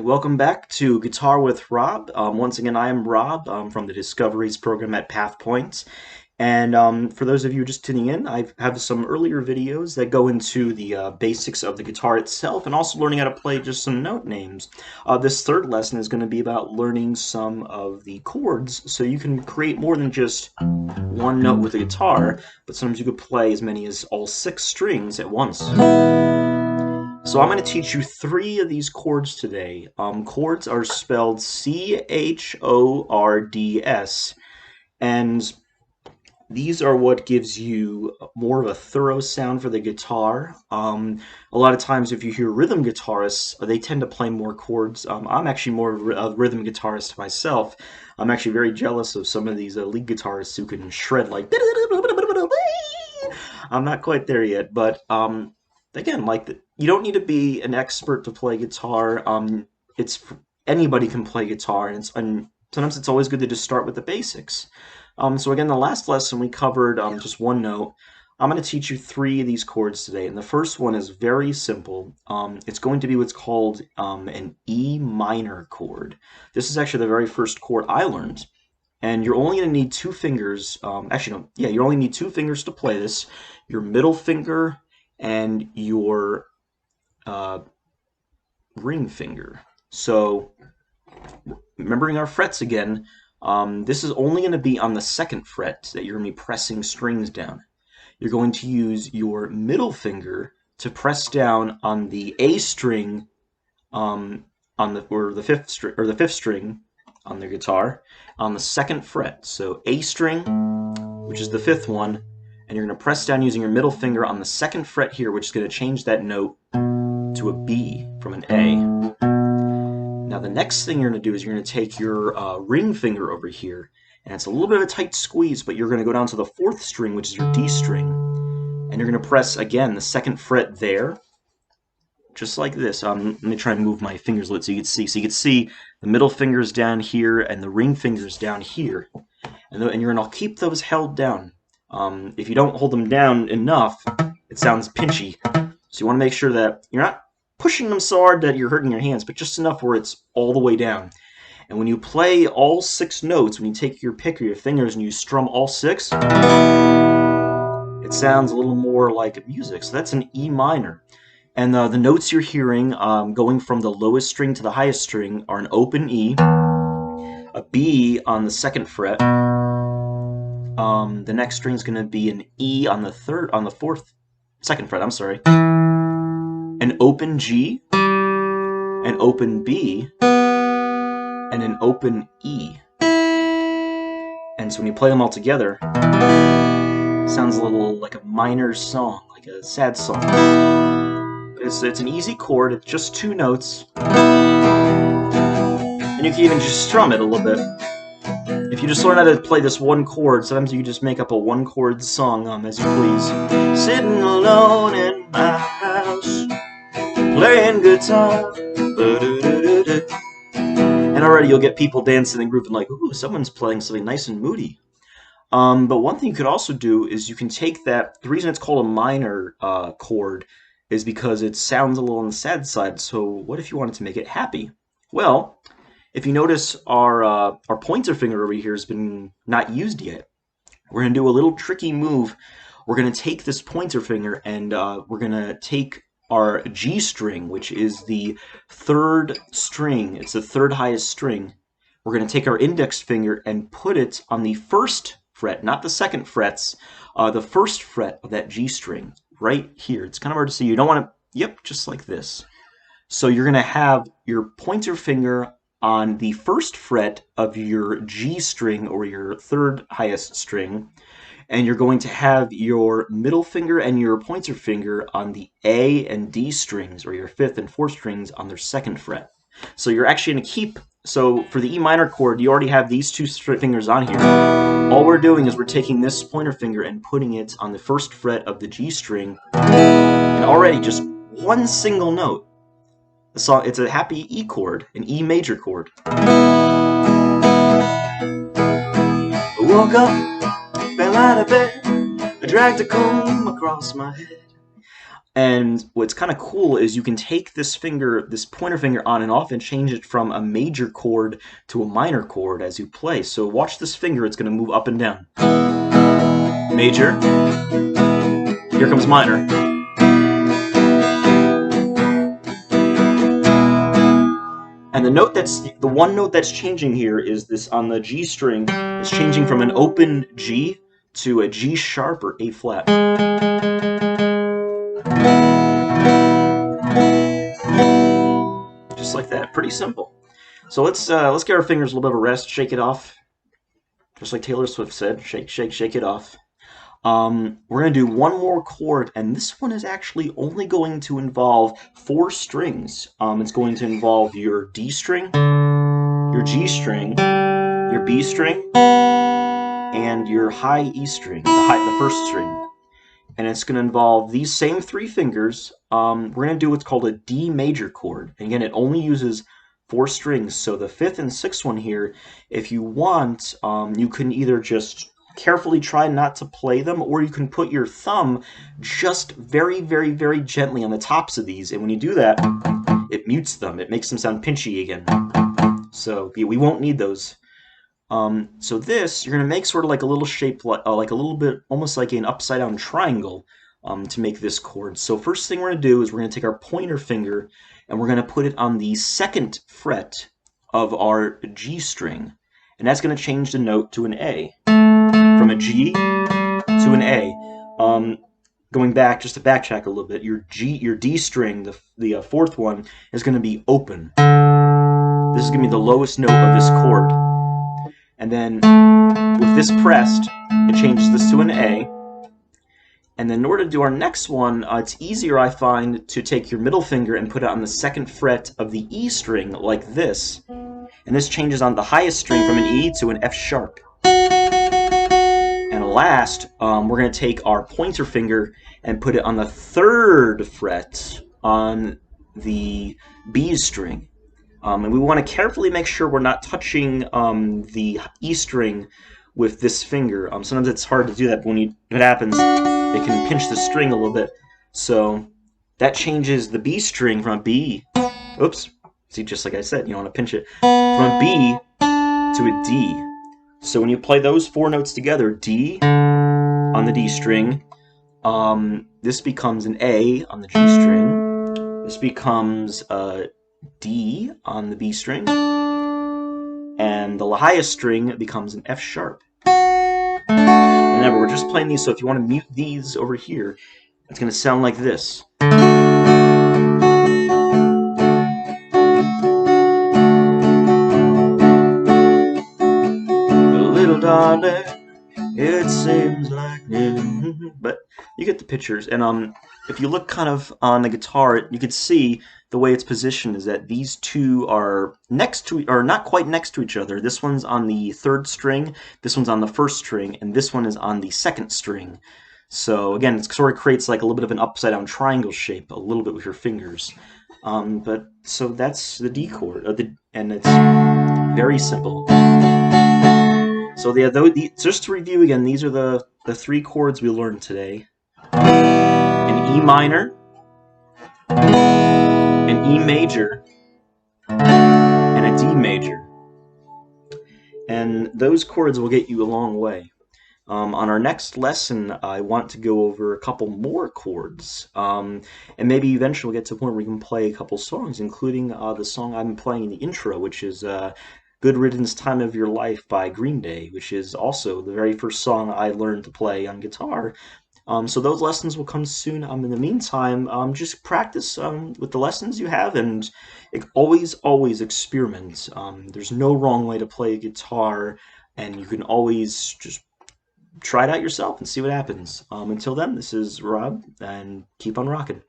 Hi, welcome back to Guitar with Rob. Once again, I am Rob from the Discoveries program at PathPoint. And for those of you just tuning in, I have some earlier videos that go into the basics of the guitar itself and also learning how to play just some note names. This third lesson is going to be about learning some of the chords so you can create more than just one note with the guitar, but sometimes you could play as many as all 6 strings at once. So I'm going to teach you 3 of these chords today. Chords are spelled C-H-O-R-D-S, and these are what gives you more of a thorough sound for the guitar. A lot of times if you hear rhythm guitarists, they tend to play more chords. I'm actually more of a rhythm guitarist myself. I'm actually very jealous of some of these lead guitarists who can shred like... I'm not quite there yet, but again, you don't need to be an expert to play guitar. Anybody can play guitar, and sometimes it's always good to just start with the basics. So again, the last lesson we covered just one note. I'm going to teach you 3 of these chords today, and the first one is very simple. It's going to be what's called an E minor chord. This is actually the very first chord I learned, and you're only going to need 2 fingers. You only need 2 fingers to play this. Your middle finger and your ring finger. So remembering our frets again, this is only going to be on the 2nd fret that you're going to be pressing strings down. You're going to use your middle finger to press down on the A string the 5th string on the guitar on the 2nd fret. So A string, which is the 5th one, and you're going to press down using your middle finger on the 2nd fret here, which is going to change that note to a B from an A. Now the next thing you're going to do is you're going to take your ring finger over here, and it's a little bit of a tight squeeze, but you're going to go down to the 4th string, which is your D string, and you're going to press, again, the 2nd fret there, just like this. Let me try and move my fingers a little so you can see. So you can see the middle finger's down here, and the ring finger's down here, and you're going to keep those held down. If you don't hold them down enough, it sounds pinchy. So you want to make sure that you're not pushing them so hard that you're hurting your hands, but just enough where it's all the way down. And when you play all 6 notes, when you take your pick or your fingers and you strum all 6, it sounds a little more like music. So that's an E minor. And the notes you're hearing going from the lowest string to the highest string are an open E, a B on the 2nd fret. The next string is going to be an E on the 2nd fret, an open G, an open B, and an open E. And so when you play them all together, it sounds a little like a minor song, like a sad song. But it's an easy chord, it's just 2 notes, and you can even just strum it a little bit. If you just learn how to play this one chord, sometimes you can just make up a 1-chord song as you please. Sitting alone in my house, playing guitar, and already you'll get people dancing and grooving like, ooh, someone's playing something nice and moody. But one thing you could also do is you can take that. The reason it's called a minor chord is because it sounds a little on the sad side. So what if you wanted to make it happy? Well, if you notice, our pointer finger over here has been not used yet. We're going to do a little tricky move. We're going to take this pointer finger and we're going to take our G string, which is the 3rd string. It's the 3rd highest string. We're going to take our index finger and put it on the 1st fret, not the 2nd frets, the 1st fret of that G string, right here. It's kind of hard to see. You don't want to, yep, just like this. So you're going to have your pointer finger on the 1st fret of your G string, or your 3rd highest string, and you're going to have your middle finger and your pointer finger on the A and D strings, or your 5th and 4th strings on their 2nd fret. So you're actually going to keep, so for the E minor chord, you already have these 2 fingers on here. All we're doing is we're taking this pointer finger and putting it on the 1st fret of the G string, and already just 1 single note. The song, it's a happy E chord, an E major chord. I woke up, fell out of bed, I dragged a comb across my head. And what's kind of cool is you can take this finger, this pointer finger on and off and change it from a major chord to a minor chord as you play. So watch this finger, it's going to move up and down. Major, here comes minor. And the one note that's changing here is this on the G string. It's changing from an open G to a G sharp or A flat. Just like that, pretty simple. So let's give our fingers a little bit of a rest, shake it off, just like Taylor Swift said, shake, shake, shake it off. We're going to do one more chord, and this one is actually only going to involve 4 strings. It's going to involve your D string, your G string, your B string, and your high E string, the first string. And it's going to involve these same 3 fingers. We're going to do what's called a D major chord. And again, it only uses 4 strings. So the 5th and 6th one here, if you want, you can either just carefully try not to play them, or you can put your thumb just very, very, very gently on the tops of these. And when you do that, it mutes them. It makes them sound pinchy again. So we won't need those. So this, you're going to make sort of like a little shape, like a little bit, almost like an upside down triangle to make this chord. So first thing we're going to do is we're going to take our pointer finger and we're going to put it on the 2nd fret of our G string. And that's going to change the note to an A. From a G to an A. Going back, just to backtrack a little bit, your D string, the 4th one, is going to be open. This is going to be the lowest note of this chord. And then with this pressed, it changes this to an A. And then in order to do our next one, it's easier, I find, to take your middle finger and put it on the 2nd fret of the E string, like this. And this changes on the highest string from an E to an F sharp. And last, we're going to take our pointer finger and put it on the 3rd fret on the B string. And we want to carefully make sure we're not touching the E string with this finger. Sometimes it's hard to do that, but when it happens, it can pinch the string a little bit. So that changes the B string from a B. Oops. See, just like I said, you don't want to pinch it. From a B to a D. So when you play those 4 notes together, D on the D string, this becomes an A on the G string. This becomes D on the B string, and the highest string becomes an F sharp. Remember, we're just playing these, so if you want to mute these over here, it's going to sound like this. Little darling, it seems like but you get the pictures. And if you look kind of on the guitar, you can see the way it's positioned is that these 2 are next to, or not quite next to each other. This one's on the 3rd string, this one's on the 1st string, and this one is on the 2nd string. So again, it sort of creates like a little bit of an upside down triangle shape, a little bit with your fingers. But so that's the D chord, and it's very simple. So just to review again, these are the 3 chords we learned today. An E minor, an E major, and a D major. And those chords will get you a long way. On our next lesson, I want to go over a couple more chords. And maybe eventually we'll get to a point where we can play a couple songs, including the song I'm playing in the intro, which is Good Riddance Time of Your Life by Green Day, which is also the very first song I learned to play on guitar. So those lessons will come soon. In the meantime, just practice with the lessons you have, and always experiment. There's no wrong way to play a guitar, and you can always just try it out yourself and see what happens. Until then, this is Rob, and keep on rocking.